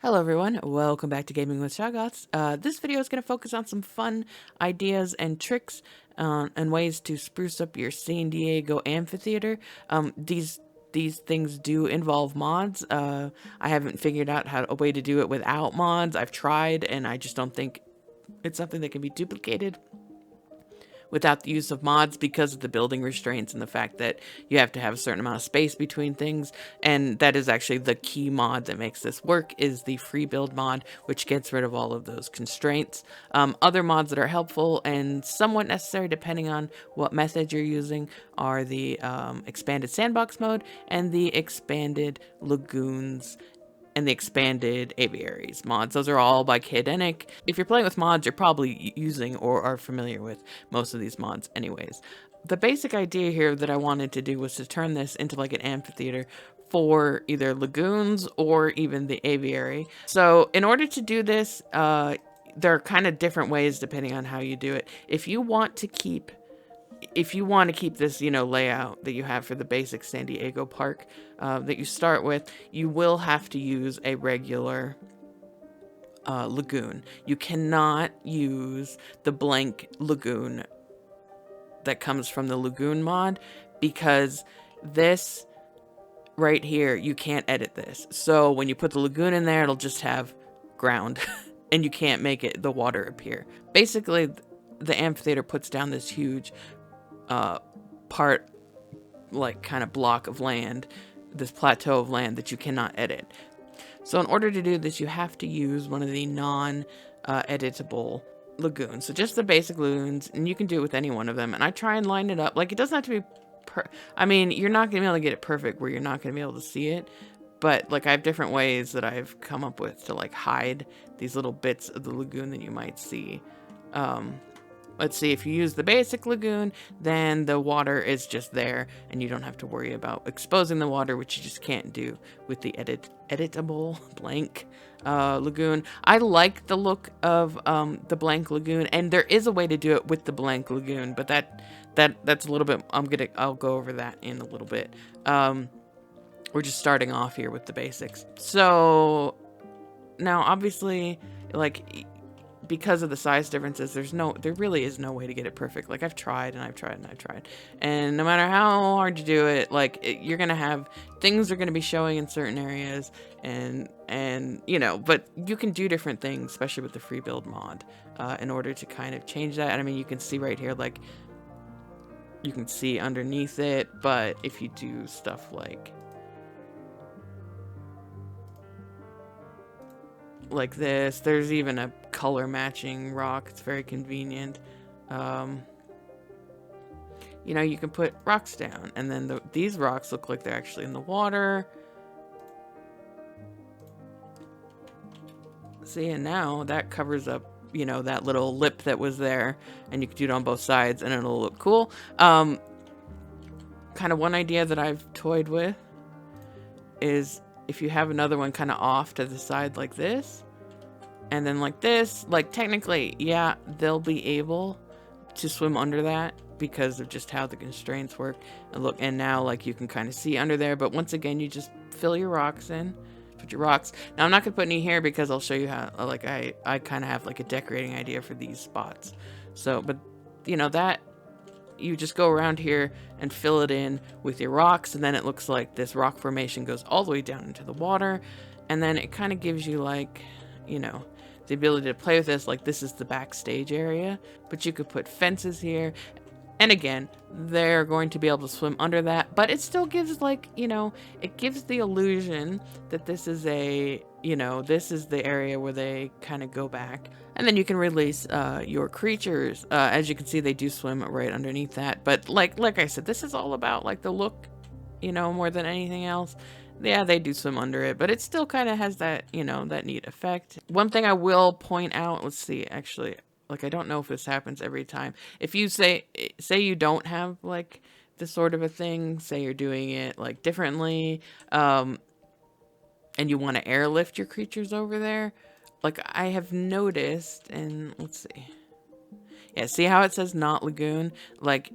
Hello everyone, welcome back to Gaming with Shoggoths. This video is going to focus on some fun ideas and tricks and ways to spruce up your San Diego amphitheater. These things do involve mods. I haven't figured out a way to do it without mods. I've tried and I just don't think it's something that can be duplicated without the use of mods because of the building restraints and the fact that you have to have a certain amount of space between things. And that is actually the key mod that makes this work, is the free build mod, which gets rid of all of those constraints. Other mods that are helpful and somewhat necessary depending on what method you're using are the expanded sandbox mode and the expanded lagoons and the expanded Aviaries mods. Those are all by Kidenic. If you're playing with mods, you're probably using or are familiar with most of these mods anyways. The basic idea here that I wanted to do was to turn this into like an amphitheater for either lagoons or even the aviary. So in order to do this, there are kind of different ways depending on how you do it. If you want to keep this, layout that you have for the basic San Diego park that you start with, you will have to use a regular lagoon. You cannot use the blank lagoon that comes from the Lagoon mod, because this right here, you can't edit this. So when you put the lagoon in there, it'll just have ground and you can't make the water appear. Basically, the amphitheater puts down this huge part, like kind of block of land, this plateau of land that you cannot edit. So in order to do this, you have to use one of the non-editable lagoons. So just the basic lagoons, and you can do it with any one of them. And I try and line it up. Like, it doesn't have to be I mean, you're not going to be able to get it perfect where you're not going to be able to see it. But, like, I have different ways that I've come up with to, like, hide these little bits of the lagoon that you might see. Let's see, if you use the basic lagoon, then the water is just there, and you don't have to worry about exposing the water, which you just can't do with the editable blank lagoon. I like the look of the blank lagoon, and there is a way to do it with the blank lagoon, but that's a little bit, I'll go over that in a little bit. We're just starting off here with the basics. So now, obviously, like, because of the size differences, there really is no way to get it perfect. Like, I've tried and I've tried and I've tried, and no matter how hard you do it, like, you're gonna have things are gonna be showing in certain areas, and but you can do different things, especially with the free build mod, in order to kind of change that. And I mean, you can see right here, like, you can see underneath it, but if you do stuff like this, there's even a color matching rock. It's very convenient. You can put rocks down, and then these rocks look like they're actually in the water. See, and now that covers up, that little lip that was there, and you can do it on both sides and it'll look cool. Kind of one idea that I've toyed with is if you have another one kind of off to the side like this, and then like this, like, technically, yeah, they'll be able to swim under that because of just how the constraints work. And look, and now, like, you can kind of see under there, but once again, you just fill your rocks in. Put your rocks. Now, I'm not gonna put any here because I'll show you how, like, I kind of have like a decorating idea for these spots. So, but that you just go around here and fill it in with your rocks, and then it looks like this rock formation goes all the way down into the water, and then it kind of gives you, like, the ability to play with this. Like, this is the backstage area, but you could put fences here, and again, they're going to be able to swim under that, but it still gives, like, it gives the illusion that this is this is the area where they kind of go back. And then you can release your creatures. As you can see, they do swim right underneath that. But like I said, this is all about, like, the look, more than anything else. Yeah, they do swim under it, but it still kind of has that, that neat effect. One thing I will point out, let's see, actually, like, I don't know if this happens every time. If you say you don't have, like, this sort of a thing, say you're doing it, like, differently, and you want to airlift your creatures over there, like, I have noticed, and let's see. Yeah, see how it says not lagoon? Like,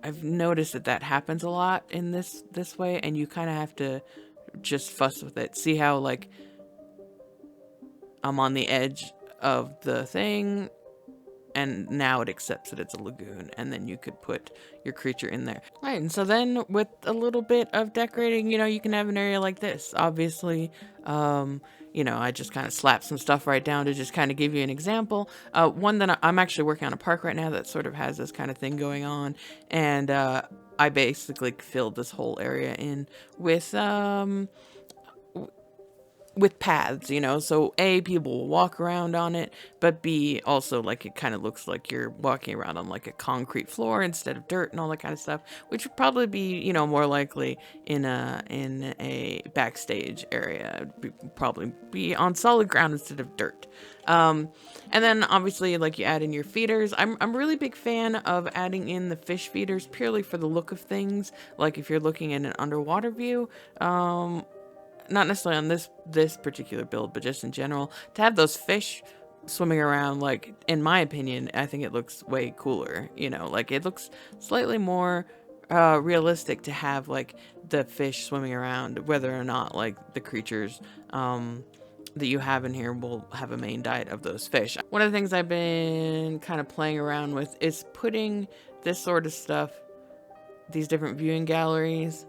I've noticed that happens a lot in this way, and you kind of have to just fuss with it. See how, like, I'm on the edge of the thing, and now it accepts that it's a lagoon, and then you could put your creature in there. All right, and so then with a little bit of decorating, you can have an area like this. Obviously, I just kind of slapped some stuff right down to just kind of give you an example. One that I'm actually working on a park right now that sort of has this kind of thing going on, and I basically filled this whole area in with paths, so A, people will walk around on it, but B, also, like, it kind of looks like you're walking around on, like, a concrete floor instead of dirt and all that kind of stuff, which would probably be, more likely in a backstage area. Probably be on solid ground instead of dirt. And then, obviously, like, you add in your feeders. I'm a really big fan of adding in the fish feeders purely for the look of things, like if you're looking at an underwater view, not necessarily on this particular build, but just in general, to have those fish swimming around, like, in my opinion, I think it looks way cooler, like, it looks slightly more realistic to have, like, the fish swimming around, whether or not, like, the creatures that you have in here will have a main diet of those fish. One of the things I've been kind of playing around with is putting this sort of stuff, these different viewing galleries,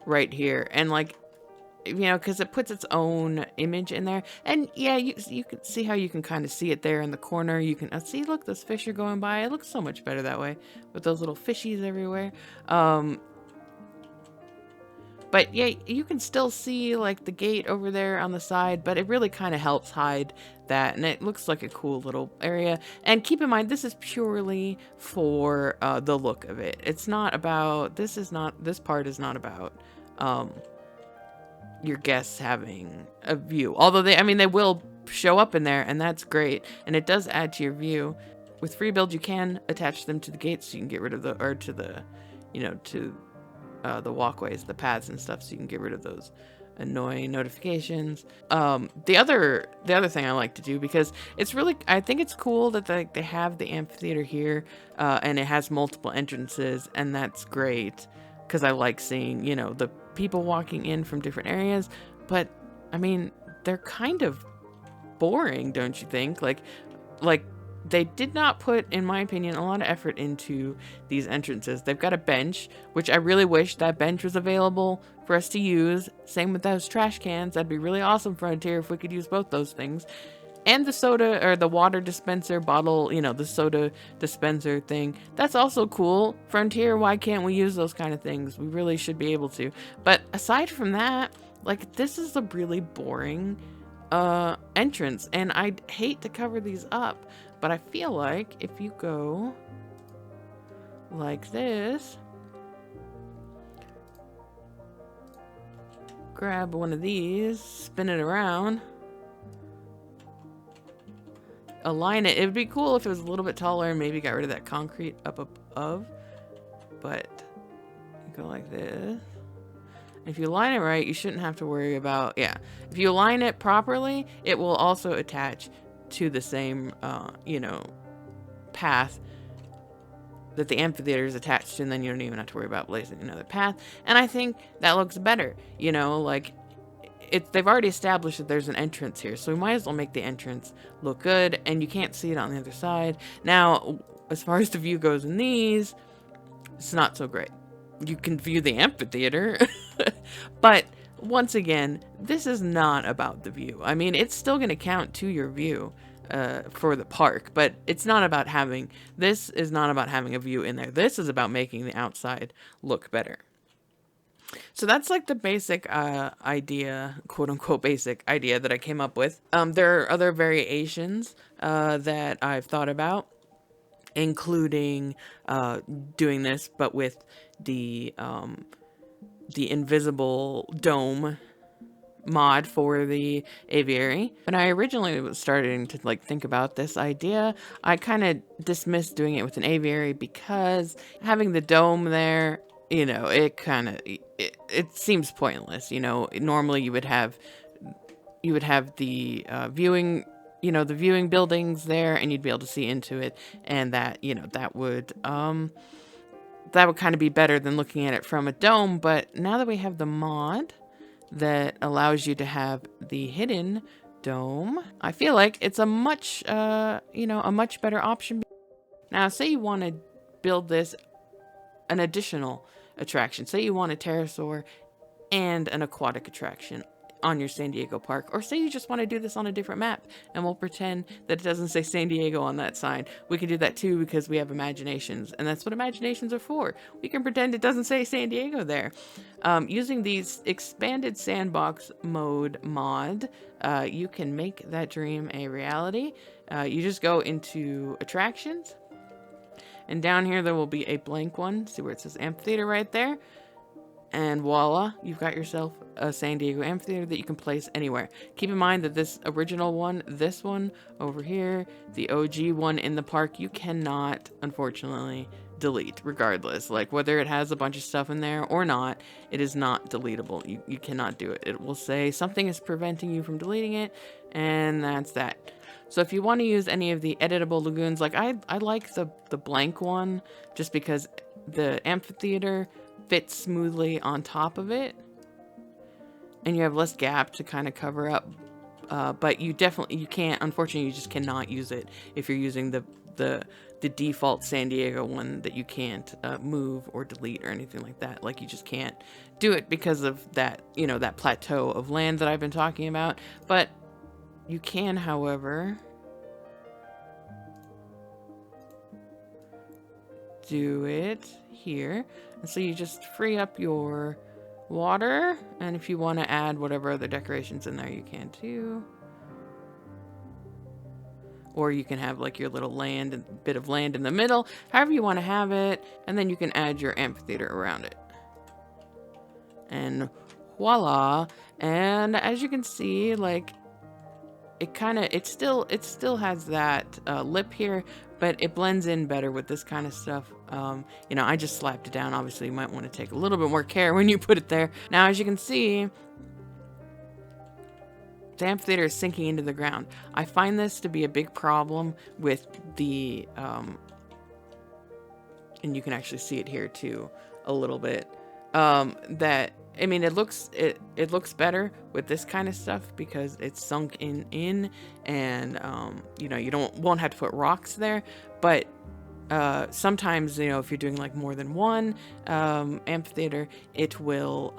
right here, and, like, because it puts its own image in there. And yeah, you can see how you can kind of see it there in the corner. You can see, look, those fish are going by. It looks so much better that way with those little fishies everywhere. But yeah, you can still see, like, the gate over there on the side, but it really kind of helps hide that, and it looks like a cool little area. And keep in mind, this is purely for the look of it. It's not about, this part is not about your guests having a view, although they will show up in there, and that's great, and it does add to your view. With free build, you can attach them to the gates, so you can get rid of the walkways, the paths and stuff, so you can get rid of those annoying notifications. The other thing I like to do, because I think it's cool that they have the amphitheater here, and it has multiple entrances, and that's great, because I like seeing, the people walking in from different areas. But they're kind of boring, don't you think? Like they did not put, in my opinion, a lot of effort into these entrances. They've got a bench, which I really wish that bench was available for us to use. Same with those trash cans. That'd be really awesome, Frontier, if we could use both those things. And the soda, or the water dispenser bottle, the soda dispenser thing. That's also cool. Frontier, why can't we use those kind of things? We really should be able to. But aside from that, like, this is a really boring entrance. And I'd hate to cover these up, but I feel like if you go like this, grab one of these, spin it around, align it. It would be cool if it was a little bit taller and maybe got rid of that concrete up above. But you go like this. If you align it right, you shouldn't have to worry about, yeah. If you align it properly, it will also attach to the same, path that the amphitheater is attached to, and then you don't even have to worry about blazing another path. And I think that looks better, like, they've already established that there's an entrance here, so we might as well make the entrance look good, and you can't see it on the other side. Now, as far as the view goes in these, it's not so great. You can view the amphitheater, but once again, this is not about the view. It's still going to count to your view for the park, but it's not about having, this is not about having a view in there. This is about making the outside look better. So that's like the basic idea, quote unquote basic idea that I came up with. There are other variations that I've thought about, including doing this, but with the invisible dome mod for the aviary. When I originally was starting to think about this idea, I kind of dismissed doing it with an aviary because having the dome there, it seems pointless. Normally you would have the viewing, the viewing buildings there, and you'd be able to see into it, and that would kind of be better than looking at it from a dome. But now that we have the mod that allows you to have the hidden dome. I feel like it's a much, you know, a much better option. Now, say you want to build this an additional attraction. Say you want a pterosaur and an aquatic attraction on your San Diego park, or say you just want to do this on a different map and we'll pretend that it doesn't say San Diego on that sign. We can do that too because we have imaginations, and that's what imaginations are for. We can pretend it doesn't say San Diego there. Using these expanded sandbox mode mod, you can make that dream a reality. You just go into attractions, and down here there will be a blank one. See where it says Amphitheater right there? And voila, you've got yourself a San Diego Amphitheater that you can place anywhere. Keep in mind that this original one, this one over here, the OG one in the park, you cannot, unfortunately, delete regardless. Like whether it has a bunch of stuff in there or not, it is not deletable. You cannot do it. It will say something is preventing you from deleting it, and that's that. So if you want to use any of the editable lagoons, like I like the blank one just because the amphitheater fits smoothly on top of it, and you have less gap to kind of cover up. But you can't, unfortunately, you just cannot use it if you're using the default San Diego one that you can't move or delete or anything like that. Like you just can't do it because of that, you know, that plateau of land that I've been talking about. But you can, however, do it here. And so you just free up your water, and if you want to add whatever other decorations in there, you can too. Or you can have like your little land and bit of land in the middle, however you want to have it, and then you can add your amphitheater around it. And voila. And as you can see, like it still has that lip here, but it blends in better with this kind of stuff. You know, I just slapped it down. Obviously, you might want to take a little bit more care when you put it there. Now, as you can see, the amphitheater is sinking into the ground. I find this to be a big problem with the, and you can actually see it here too, a little bit, that, I mean, it looks better with this kind of stuff because it's sunk in, and you know, you won't have to put rocks there. But sometimes, you know, if you're doing like more than one amphitheater, it will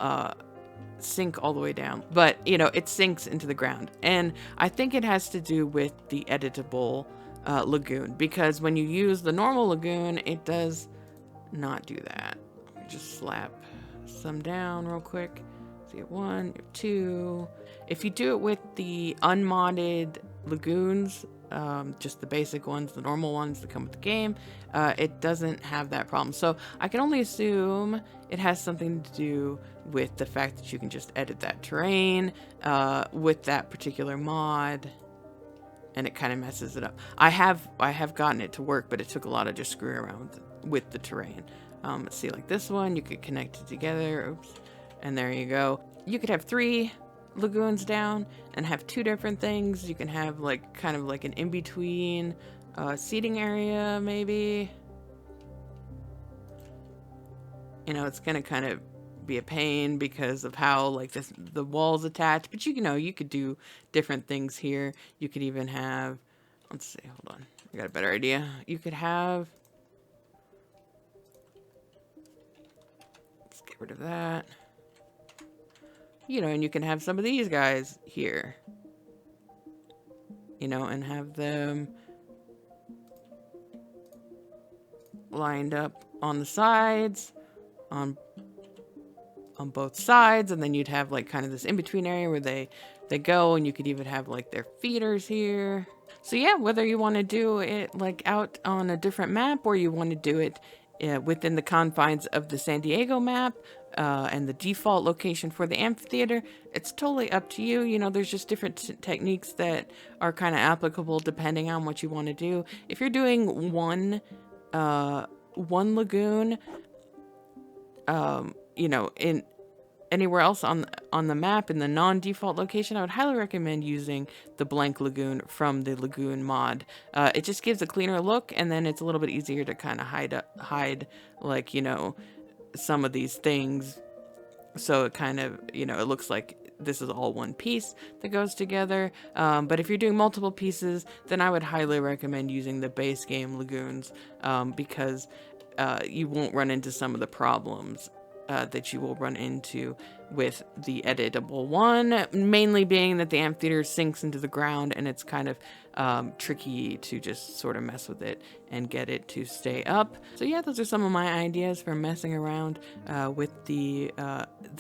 sink all the way down. But you know, it sinks into the ground, and I think it has to do with the editable lagoon, because when you use the normal lagoon, it does not do that. Just slap some down real quick. So you have 1, you have 2. If you do it with the unmodded lagoons, just the basic ones, the normal ones that come with the game, it doesn't have that problem. So I can only assume it has something to do with the fact that you can just edit that terrain with that particular mod, and it kind of messes it up. I have gotten it to work, but it took a lot of just screwing around with the terrain. See, like this one, you could connect it together. Oops. And there you go. You could have 3 lagoons down and have 2 different things. You can have like kind of like an in-between seating area, maybe. You know, it's gonna kind of be a pain because of how like the walls attach, but you know, you could do different things here. You could even have, let's see, hold on, I got a better idea. You could have, let's get rid of that. You know, and you can have some of these guys here, you know, and have them lined up on the sides, on both sides, and then you'd have like kind of this in-between area where they go, and you could even have like their feeders here. So yeah, whether you want to do it like out on a different map, or you want to do it within the confines of the San Diego map, and the default location for the amphitheater, it's totally up to you. You know, there's just different techniques that are kind of applicable depending on what you want to do. If you're doing one lagoon, you know, in anywhere else on the map in the non-default location, I would highly recommend using the blank lagoon from the lagoon mod. It just gives a cleaner look, and then it's a little bit easier to kind of hide like, you know, some of these things, so it kind of, you know, it looks like this is all one piece that goes together. But if you're doing multiple pieces, then I would highly recommend using the base game Lagoons, because you won't run into some of the problems that you will run into with the editable one, mainly being that the amphitheater sinks into the ground and it's kind of tricky to just sort of mess with it and get it to stay up. So yeah, those are some of my ideas for messing around with the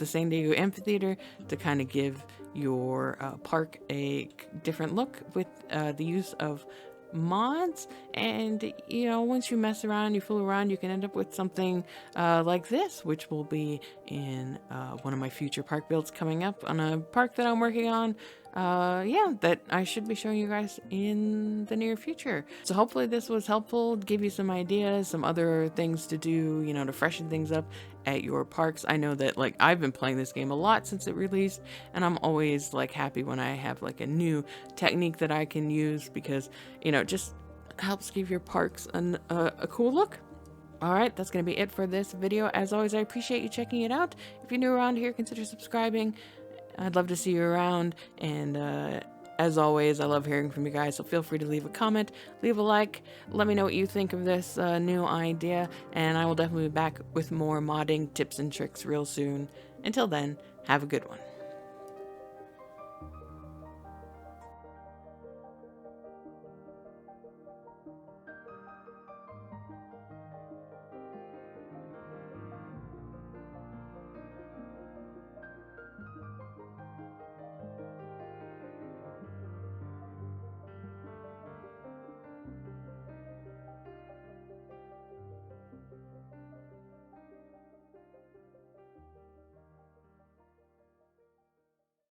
San Diego Amphitheater to kind of give your park a different look with the use of mods. And you know, once you mess around, you fool around, you can end up with something like this, which will be in one of my future park builds coming up on a park that I'm working on. Yeah, that I should be showing you guys in the near future. So hopefully this was helpful, give you some ideas, some other things to do, you know, to freshen things up at your parks. I know that like I've been playing this game a lot since it released, and I'm always like happy when I have like a new technique that I can use, because you know, it just helps give your parks a cool look. Alright, that's going to be it for this video. As always, I appreciate you checking it out. If you're new around here, consider subscribing. I'd love to see you around, and as always, I love hearing from you guys, so feel free to leave a comment, leave a like, let me know what you think of this new idea, and I will definitely be back with more modding tips and tricks real soon. Until then, have a good one.